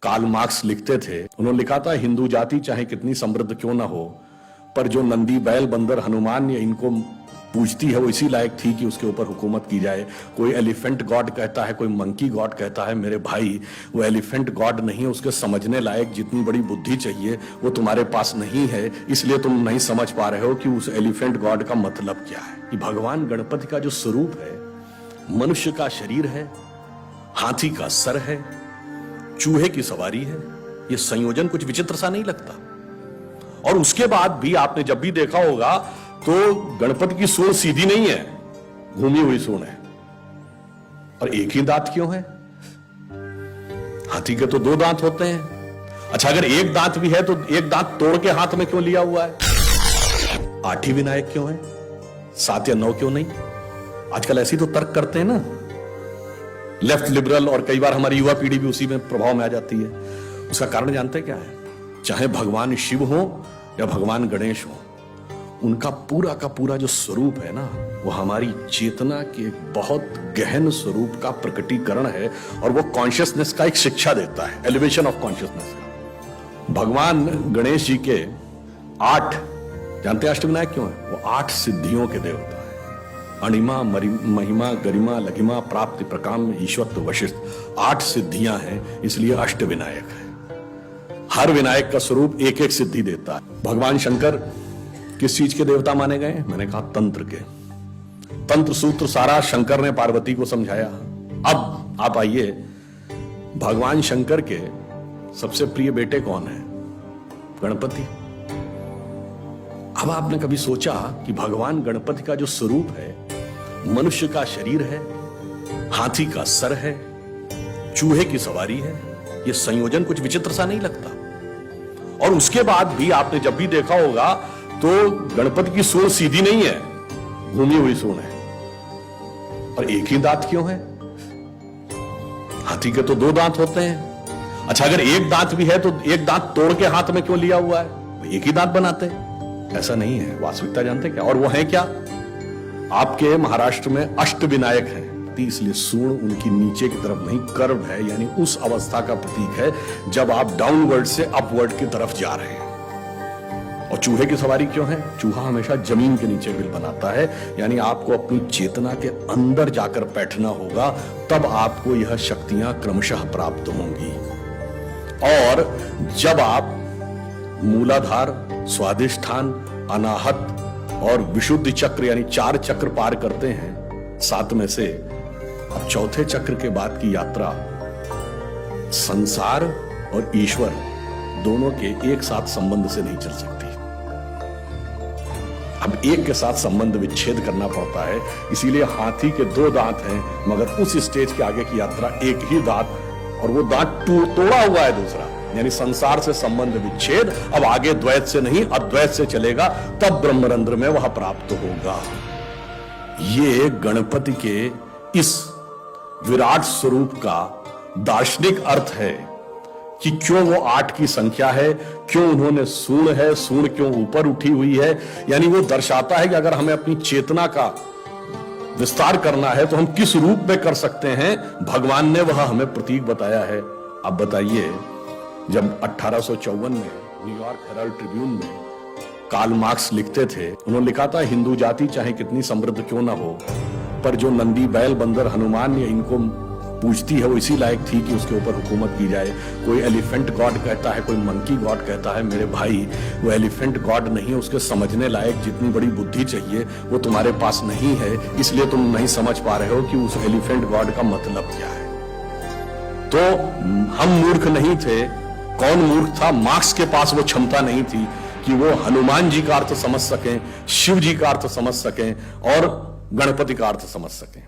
Karl Marx लिखते थे, उन्होंने लिखा था हिंदू जाति चाहे कितनी समृद्ध क्यों ना हो, पर जो नंदी बैल बंदर हनुमान या इनको पूजती है वो इसी लायक थी कि उसके ऊपर हुकूमत की जाए। कोई एलिफेंट गॉड कहता है, कोई मंकी गॉड कहता है, मेरे भाई वो एलिफेंट गॉड नहीं, उसके समझने लायक जितनी बड़ी बुद्धि चाहिए वो तुम्हारे पास नहीं है, इसलिए तुम नहीं समझ पा रहे हो कि उस एलिफेंट गॉड का मतलब क्या है। कि भगवान गणपति का जो स्वरूप है, मनुष्य का शरीर है, हाथी का सर है, चूहे की सवारी है, ये संयोजन कुछ विचित्र सा नहीं लगता। और उसके बाद भी आपने जब भी देखा होगा तो गणपति की सूंड सीधी नहीं है, घूमी हुई सूंड है। और एक ही दांत क्यों है? हाथी के तो 2 दांत होते हैं। अच्छा, अगर एक दांत भी है तो एक दांत तोड़ के हाथ में क्यों लिया हुआ है? 8 ही विनायक क्यों है, 7 या 9 क्यों नहीं? आजकल ऐसी तो तर्क करते हैं ना लेफ्ट लिबरल, और कई बार हमारी युवा पीढ़ी भी उसी में प्रभाव में आ जाती है। उसका कारण जानते हैं क्या है? चाहे भगवान शिव हो या भगवान गणेश हो, उनका पूरा का पूरा जो स्वरूप है ना, वो हमारी चेतना के बहुत गहन स्वरूप का प्रकटीकरण है, और वो कॉन्शियसनेस का एक शिक्षा देता है, एलिवेशन ऑफ कॉन्शियसनेस का। भगवान गणेश जी के 8 जानते हैं अष्टविनायक क्यों है? वो 8 सिद्धियों के देवता है। अणिमा, महिमा, गरिमा, लघिमा, प्राप्ति, प्रकाम, ईश्वरत्व, वशिष्ठ, 8 सिद्धियां हैं, इसलिए अष्टविनायक है। हर विनायक का स्वरूप एक एक सिद्धि देता है। भगवान शंकर किस चीज के देवता माने गए? मैंने कहा तंत्र के। तंत्र सूत्र सारा शंकर ने पार्वती को समझाया। अब आप आइए, भगवान शंकर के सबसे प्रिय बेटे कौन है? गणपति। अब आपने कभी सोचा कि भगवान गणपति का जो स्वरूप है, मनुष्य का शरीर है, हाथी का सर है, चूहे की सवारी है, यह संयोजन कुछ विचित्र सा नहीं लगता। और उसके बाद भी आपने जब भी देखा होगा तो गणपति की सूंड सीधी नहीं है, घूमी हुई सूंड है। और एक ही दांत क्यों है? हाथी के तो 2 दांत होते हैं। अच्छा, अगर एक दांत भी है तो एक दांत तोड़ के हाथ में क्यों लिया हुआ है? एक ही दांत बनाते हैं। ऐसा नहीं है, वास्तविकता जानते क्या? और वो है क्या? आपके महाराष्ट्र में अष्टविनायक हैं, इसलिए सूंड उनकी नीचे की तरफ नहीं, कर्व है, यानी उस अवस्था का प्रतीक है जब आप डाउनवर्ड से अपवर्ड की तरफ जा रहे हैं। और चूहे की सवारी क्यों है? चूहा हमेशा जमीन के नीचे बिल बनाता है, यानी आपको अपनी चेतना के अंदर जाकर बैठना होगा, तब आपको यह शक्तियां क्रमशः प्राप्त होंगी। और जब आप मूलाधार, स्वादिष्ठान, अनाहत और विशुद्धि चक्र यानी 4 चक्र पार करते हैं 7 में से, अब चौथे चक्र के बाद की यात्रा संसार और ईश्वर दोनों के एक साथ संबंध से नहीं चल सकती। अब एक के साथ संबंध विच्छेद करना पड़ता है, इसीलिए हाथी के 2 दांत हैं, मगर उस स्टेज के आगे की यात्रा एक ही दांत, और वो दांत तोड़ा हुआ है दूसरा, यानी संसार से संबंध विच्छेद। अब आगे द्वैत से नहीं अद्वैत से चलेगा, तब ब्रह्मरंध्र में वह प्राप्त होगा। ये गणपति के इस विराट स्वरूप का दार्शनिक अर्थ है कि क्यों वो 8 की संख्या है, क्यों उन्होंने सूंड है, सूंड क्यों ऊपर उठी हुई है। यानी वो दर्शाता है कि अगर हमें अपनी चेतना का विस्तार करना है तो हम किस रूप में कर सकते हैं। भगवान ने वह हमें प्रतीक बताया है। अब बताइए, जब 1854 में न्यूयॉर्क हेराल्ड ट्रिब्यून में कार्ल मार्क्स लिखते थे, उन्होंने लिखा था हिंदू जाति चाहे कितनी समृद्ध क्यों ना हो, पर जो नंदी बैल बंदर हनुमान या इनको पूजती है वो इसी लायक थी कि उसके ऊपर हुकूमत की जाए। कोई एलिफेंट गॉड कहता है, कोई मंकी गॉड कहता है, मेरे भाई वो एलिफेंट गॉड नहीं, उसके समझने लायक जितनी बड़ी बुद्धि चाहिए वो तुम्हारे पास नहीं है, इसलिए तुम नहीं समझ पा रहे हो कि उस एलिफेंट गॉड का मतलब क्या है। तो हम मूर्ख नहीं थे। कौन मूर्ख था? मार्क्स के पास वो क्षमता नहीं थी कि वो हनुमान जी का अर्थ समझ सकें, शिव जी का अर्थ समझ सकें और गणपति का अर्थ समझ सकें।